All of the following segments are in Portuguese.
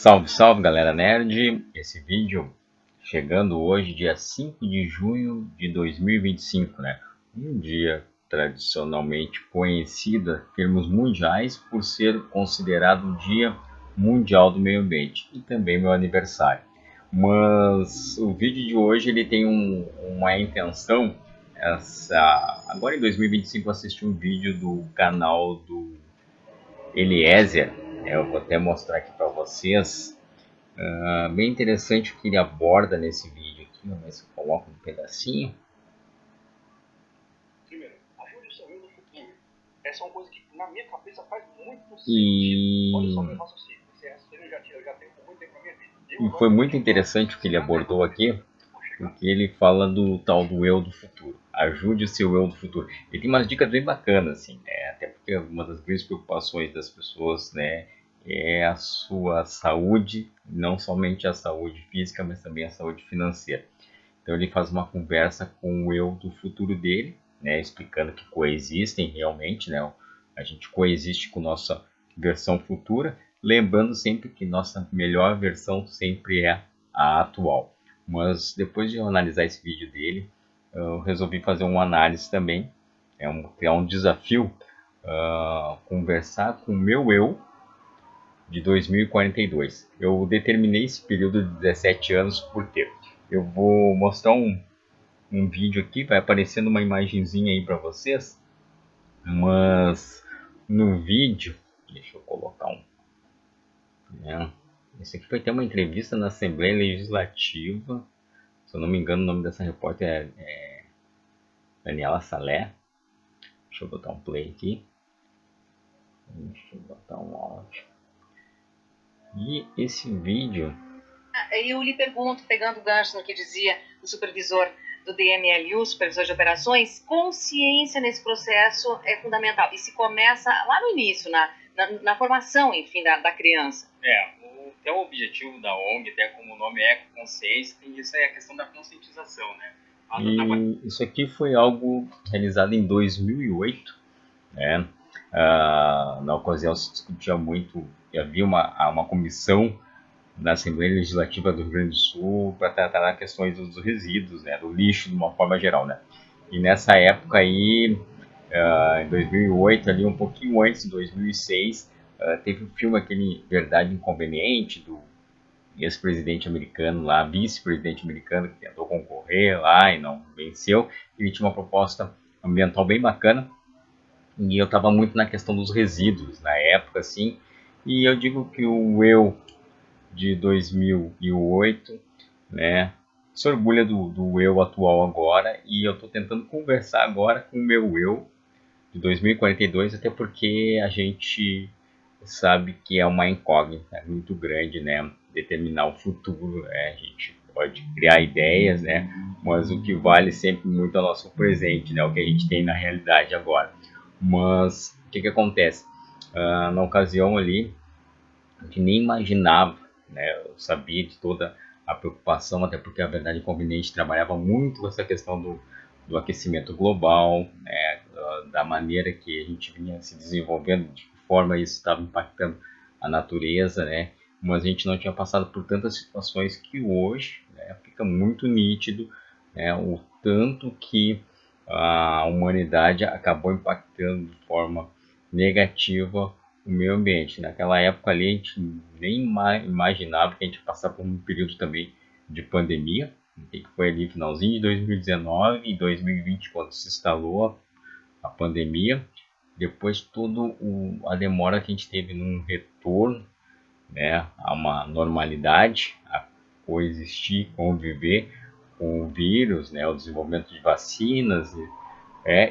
Salve, salve galera nerd! Esse vídeo chegando hoje, dia 5 de junho de 2025, né? Um dia tradicionalmente conhecido em termos mundiais por ser considerado o Dia Mundial do Meio Ambiente e também meu aniversário. Mas o vídeo de hoje ele tem uma intenção. Agora em 2025 eu assisti um vídeo do canal do Eliezer. Eu vou até mostrar aqui para vocês. Bem interessante o que ele aborda nesse vídeo aqui. Vamos ver se eu coloco um pedacinho. Primeiro, ajude o seu eu no futuro. Essa é uma coisa que na minha cabeça faz muito sentido. Olha só meu raciocínio. Eu já tenho muito tempo na minha vida. E foi muito interessante o que ele abordou aqui, porque ele fala do tal do eu do futuro. Ajude o seu eu do futuro. Ele tem umas dicas bem bacanas, assim, né? Até porque uma das grandes preocupações das pessoas, né, é a sua saúde, não somente a saúde física, mas também a saúde financeira. Então ele faz uma conversa com o eu do futuro dele, né, explicando que coexistem realmente, né? A gente coexiste com nossa versão futura, lembrando sempre que nossa melhor versão sempre é a atual. Mas depois de eu analisar esse vídeo dele, eu resolvi fazer uma análise também. É um desafio conversar com o meu eu de 2042. Eu determinei esse período de 17 anos por quê? Eu vou mostrar um vídeo aqui, vai aparecendo uma imagenzinha aí para vocês, mas no vídeo, deixa eu colocar né, esse aqui foi ter uma entrevista na Assembleia Legislativa, se eu não me engano o nome dessa repórter é Daniela Salé. Deixa eu botar um play aqui, deixa eu botar um áudio. E esse vídeo... Eu lhe pergunto, pegando o gancho no que dizia o supervisor do DMLU, supervisor de operações, consciência nesse processo é fundamental. E se começa lá no início, na formação, enfim, da criança. Até o objetivo da ONG, até como o nome é consciência, tem isso aí, a questão da conscientização, né? E isso aqui foi algo realizado em 2008, né? Na ocasião se discutia muito, havia uma comissão na Assembleia Legislativa do Rio Grande do Sul para tratar questões dos resíduos, né, do lixo de uma forma geral, né? E nessa época aí, em 2008, ali um pouquinho antes, em 2006, teve um filme aquele Verdade Inconveniente do ex-presidente americano lá, vice-presidente americano que tentou concorrer lá e não venceu. Ele tinha uma proposta ambiental bem bacana e eu estava muito na questão dos resíduos na época, assim. E eu digo que o eu de 2008, né, se orgulha do eu atual agora, e eu estou tentando conversar agora com o meu eu de 2042, até porque a gente sabe que é uma incógnita muito grande, né, determinar o futuro, né, a gente pode criar ideias, né, mas o que vale sempre muito é o nosso presente, né, o que a gente tem na realidade agora. Mas o que acontece? Na ocasião ali, a gente nem imaginava, né? Eu sabia de toda a preocupação, até porque a Verdade Inconveniente trabalhava muito com essa questão do aquecimento global, né? Da maneira que a gente vinha se desenvolvendo, de que forma isso estava impactando a natureza, né? Mas a gente não tinha passado por tantas situações que hoje, né, fica muito nítido, né, o tanto que a humanidade acabou impactando de forma negativa o meio ambiente. Naquela época ali a gente nem imaginava que a gente ia passar por um período também de pandemia, que foi ali finalzinho de 2019 e 2020 quando se instalou a pandemia. Depois toda a demora que a gente teve num retorno, né, a uma normalidade, a coexistir, conviver com o vírus, né, o desenvolvimento de vacinas,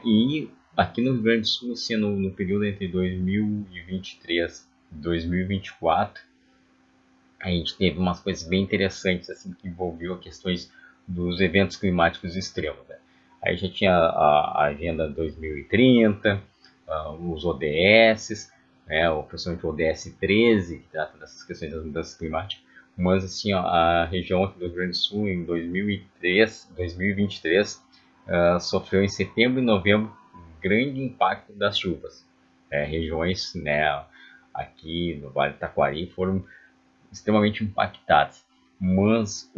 e aqui no Rio Grande do Sul, assim, no período entre 2023 e 2024, a gente teve umas coisas bem interessantes assim, que envolviam questões dos eventos climáticos extremos, né? Aí já tinha a Agenda 2030, os ODS, né, principalmente o ODS 13, que trata dessas questões das mudanças climáticas. Mas assim, ó, a região aqui do Rio Grande do Sul, em 2023, sofreu em setembro e novembro grande impacto das chuvas. Regiões, né, aqui no Vale do Taquari foram extremamente impactadas. Mas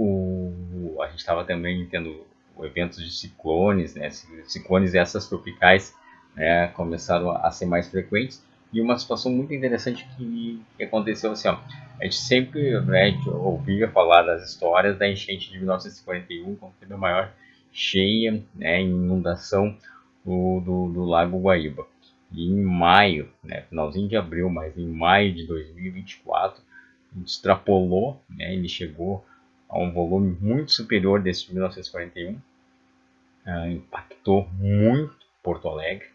a gente estava também tendo eventos de ciclones, né? Ciclones essas tropicais, né? Começaram a ser mais frequentes. E uma situação muito interessante que aconteceu assim, ó, a gente sempre, né, a gente ouvia falar das histórias da enchente de 1941, quando teve a maior cheia, né, inundação do Lago Guaíba. E em maio, né, finalzinho de abril, mas em maio de 2024, extrapolou, né, ele chegou a um volume muito superior desse de 1941, impactou muito Porto Alegre,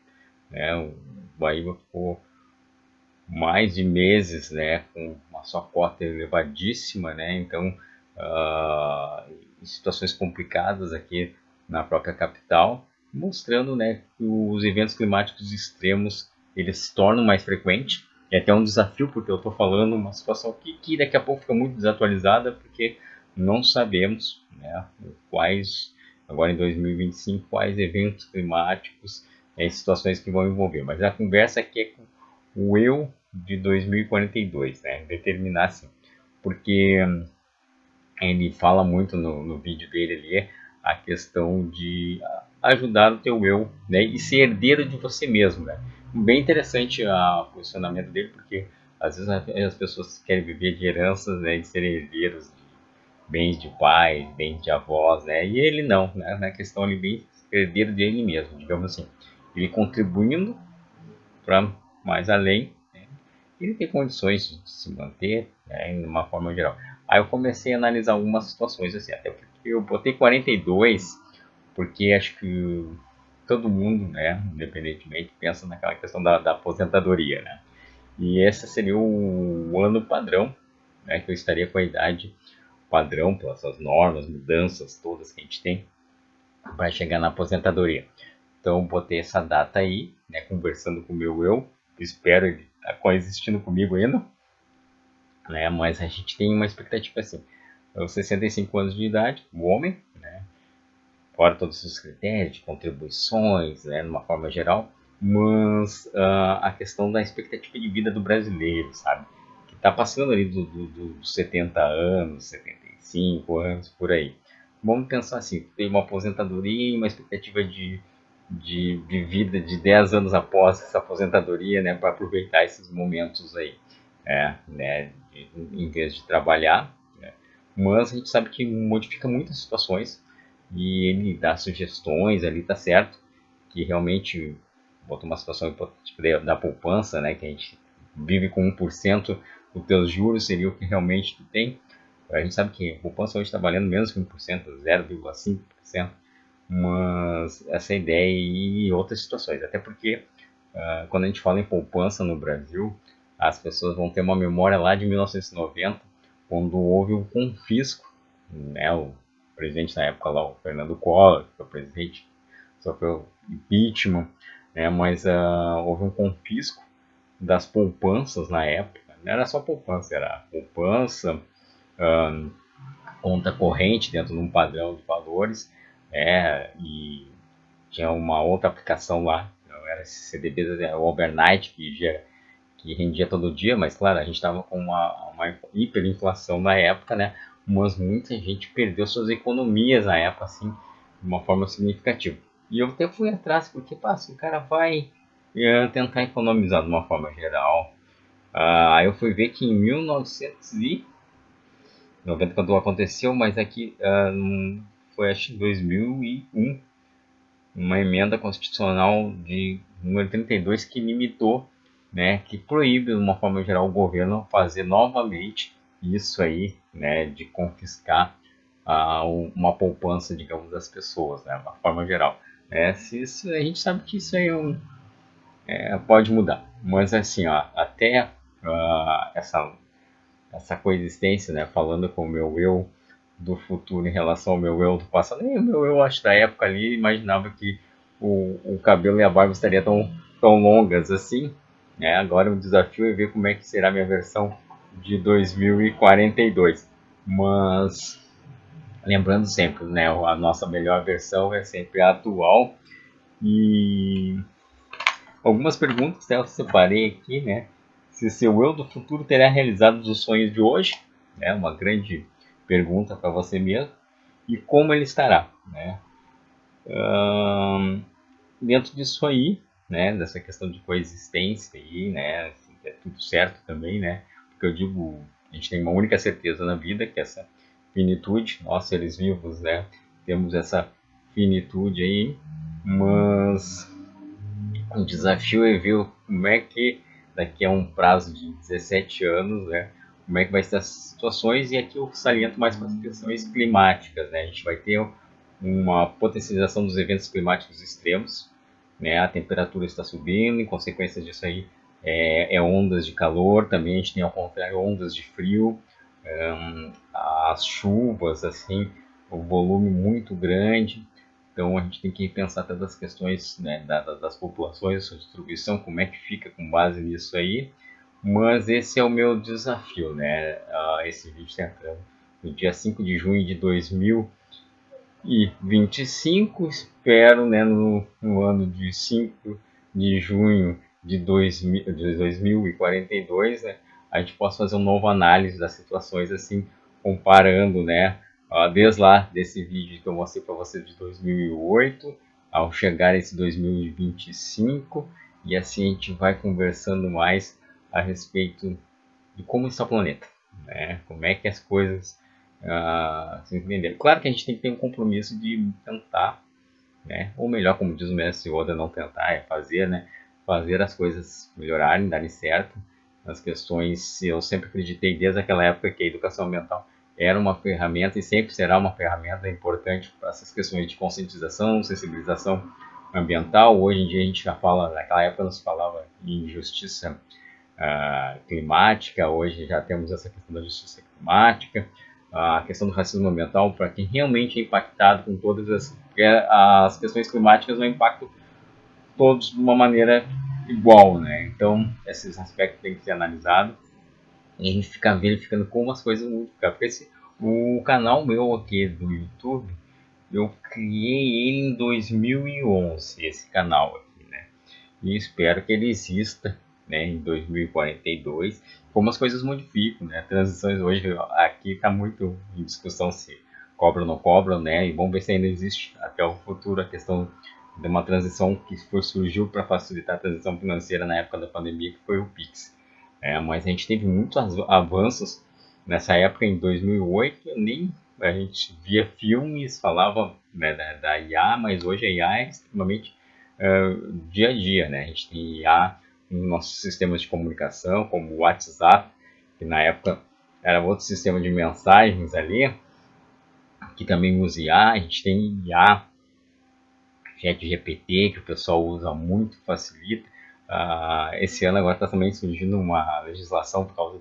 né, o Guaíba ficou mais de meses, né, com a sua cota elevadíssima, né, então em situações complicadas aqui na própria capital, mostrando, né, que os eventos climáticos extremos eles se tornam mais frequentes. É até um desafio, porque eu estou falando uma situação que daqui a pouco fica muito desatualizada, porque não sabemos, né, quais, agora em 2025, quais eventos climáticos e situações que vão envolver. Mas a conversa aqui é com o eu de 2042, né, determinar assim, porque ele fala muito no vídeo dele ali a questão de ajudar o teu eu, né, e ser herdeiro de você mesmo, né. Bem interessante o posicionamento dele, porque às vezes as pessoas querem viver de heranças, né, de serem herdeiros de bens de pais, bens de avós, né, e ele não, né, na questão ele bem herdeiro de ele mesmo, digamos assim, ele contribuindo para mais além, né, ele tem condições de se manter, né, de uma forma geral. Aí eu comecei a analisar algumas situações assim, até porque eu botei 42, porque acho que todo mundo, né, independentemente, pensa naquela questão da aposentadoria, né? E esse seria o ano padrão, né, que eu estaria com a idade padrão, pelas normas, mudanças todas que a gente tem, para chegar na aposentadoria. Então eu botei essa data aí, né, conversando com o meu eu, espero ele estar coexistindo comigo ainda, né, mas a gente tem uma expectativa assim, aos 65 anos de idade, o homem, né, fora todos os critérios de contribuições, né, de uma forma geral, mas a questão da expectativa de vida do brasileiro, sabe, que está passando ali dos 70 anos, 75 anos, por aí. Vamos pensar assim, tem uma aposentadoria e uma expectativa de vida de 10 anos após essa aposentadoria, né, para aproveitar esses momentos aí, né, em vez de trabalhar, né. Mas a gente sabe que modifica muitas situações e ele dá sugestões ali, tá certo, que realmente bota uma situação hipotética da poupança, né, que a gente vive com 1%, os teus juros seria o que realmente tu tem. A gente sabe que a poupança hoje está valendo menos que 1%, 0,5%, mas essa ideia e outras situações, até porque quando a gente fala em poupança no Brasil, as pessoas vão ter uma memória lá de 1990, quando houve um confisco, né, o presidente na época lá, o Fernando Collor, que foi o presidente, sofreu impeachment, né, mas houve um confisco das poupanças na época, não era só poupança, era poupança, conta corrente dentro de um padrão de valores, e tinha uma outra aplicação lá, era CDB, o overnight, que rendia todo dia, mas claro, a gente estava com uma hiperinflação na época, né? Mas muita gente perdeu suas economias na época, assim, de uma forma significativa. E eu até fui atrás, porque, se o cara vai tentar economizar de uma forma geral, aí eu fui ver que em 1990, quando aconteceu, mas aqui foi acho que 2001, uma emenda constitucional de número 32 que limitou, né, que proíbe de uma forma geral o governo fazer novamente isso aí, né, de confiscar uma poupança, digamos, das pessoas, né, de uma forma geral. Se isso, a gente sabe que isso aí pode mudar, mas assim, ó, até essa coexistência, né, falando com o meu eu do futuro em relação ao meu eu do passado, nem o meu eu, acho, da época ali, imaginava que o cabelo e a barba estariam tão longas assim, né? Agora o desafio é ver como é que será a minha versão de 2042, mas lembrando sempre, né, a nossa melhor versão é sempre a atual. E algumas perguntas que eu separei aqui, né, se seu eu do futuro terá realizado os sonhos de hoje, né? Uma grande pergunta para você mesmo. E como ele estará, né? Dentro disso aí, né? Dessa questão de coexistência aí, né? Assim, é tudo certo também, né? Porque eu digo, a gente tem uma única certeza na vida, que é essa finitude. Nós, seres vivos, né? Temos essa finitude aí, mas o desafio é ver como é que daqui a um prazo de 17 anos, né, como é que vai ser as situações, e aqui eu saliento mais para as questões climáticas, né, a gente vai ter uma potencialização dos eventos climáticos extremos, né, a temperatura está subindo, em consequência disso aí ondas de calor, também a gente tem ao contrário ondas de frio, as chuvas, assim, o volume muito grande. Então a gente tem que pensar até das questões, né, das populações, sua distribuição, como é que fica com base nisso aí. Mas esse é o meu desafio, né? Esse vídeo está entrando no dia 5 de junho de 2025. Espero, né, no ano de 5 de junho de 2042, né, a gente possa fazer uma nova análise das situações, assim, comparando, né, desde lá desse vídeo que eu mostrei para você de 2008, ao chegar esse 2025, e assim a gente vai conversando mais a respeito de como está o planeta, né? Como é que as coisas se entenderam. Claro que a gente tem que ter um compromisso de tentar, né? Ou melhor, como diz o mestre Oda, não tentar, é fazer, né? Fazer as coisas melhorarem, darem certo. As questões, eu sempre acreditei desde aquela época que a educação ambiental era uma ferramenta e sempre será uma ferramenta importante para essas questões de conscientização, sensibilização ambiental. Hoje em dia a gente já fala, naquela época não se falava em justiça climática, hoje já temos essa questão da justiça climática, a questão do racismo ambiental, para quem realmente é impactado com todas as questões climáticas, não impactam todos de uma maneira igual, né? Então, esses aspectos têm que ser analisados e a gente fica verificando como as coisas mudam. Porque o canal meu aqui do YouTube, eu criei ele em 2011, esse canal aqui, né? E espero que ele exista, né, em 2042, como as coisas modificam, né? Transições hoje aqui está muito em discussão se cobra ou não cobra, né? E vamos ver se ainda existe até o futuro a questão de uma transição que surgiu para facilitar a transição financeira na época da pandemia, que foi o Pix. Mas a gente teve muitos avanços nessa época, em 2008, nem a gente via filmes, falava, né, da IA, mas hoje a IA é extremamente dia a dia, né? A gente tem IA nos nossos sistemas de comunicação, como o WhatsApp, que na época era outro sistema de mensagens ali, que também usa IA. A gente tem IA, ChatGPT, que o pessoal usa muito, facilita. Esse ano agora está também surgindo uma legislação por causa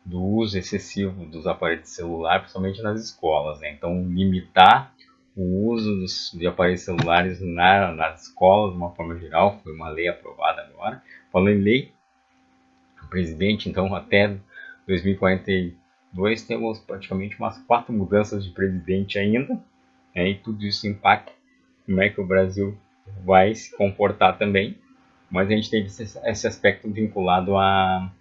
do uso excessivo dos aparelhos de celular, principalmente nas escolas, né? Então, limitar o uso de aparelhos celulares nas escolas, de uma forma geral, foi uma lei aprovada agora. Falando em lei, o presidente, então, até 2042, temos praticamente umas 4 mudanças de presidente ainda, né? E tudo isso impacta como é que o Brasil vai se comportar também, mas a gente teve esse aspecto vinculado a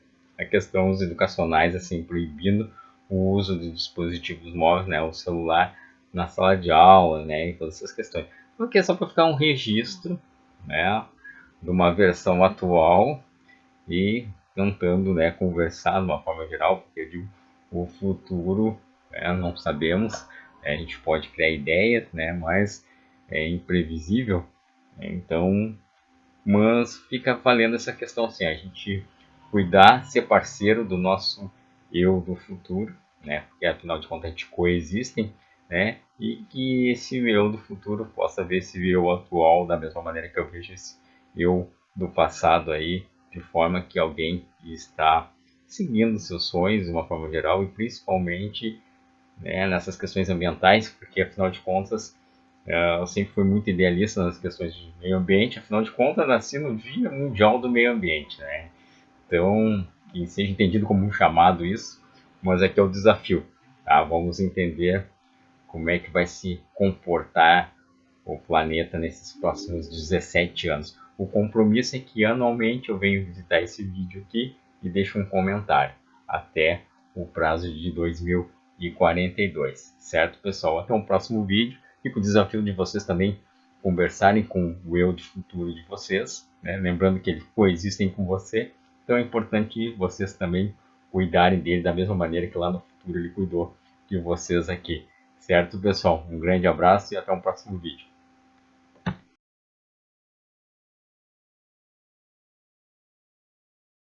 questões educacionais, assim, proibindo o uso de dispositivos móveis, né, o celular na sala de aula, né, e todas essas questões. Porque é só para ficar um registro, né, de uma versão atual e tentando, né, conversar de uma forma geral, porque eu digo, o futuro, não sabemos, a gente pode criar ideias, né, mas é imprevisível, então, mas fica valendo essa questão assim, a gente cuidar, ser parceiro do nosso eu do futuro, né, porque afinal de contas a gente coexistem, né, e que esse eu do futuro possa ver esse eu atual da mesma maneira que eu vejo esse eu do passado aí, de forma que alguém que está seguindo seus sonhos de uma forma geral e principalmente, né, nessas questões ambientais, porque afinal de contas eu sempre fui muito idealista nas questões de meio ambiente, afinal de contas nasci no Dia Mundial do Meio Ambiente, né? Então, que seja entendido como um chamado isso, mas aqui é o desafio, tá? Vamos entender como é que vai se comportar o planeta nesses próximos 17 anos. O compromisso é que anualmente eu venho visitar esse vídeo aqui e deixo um comentário. Até o prazo de 2042, certo, pessoal? Até um próximo vídeo. Fica o desafio de vocês também conversarem com o eu do futuro de vocês, né? Lembrando que eles coexistem com você, então é importante vocês também cuidarem dele da mesma maneira que lá no futuro ele cuidou de vocês aqui, certo, pessoal? Um grande abraço e até um próximo vídeo.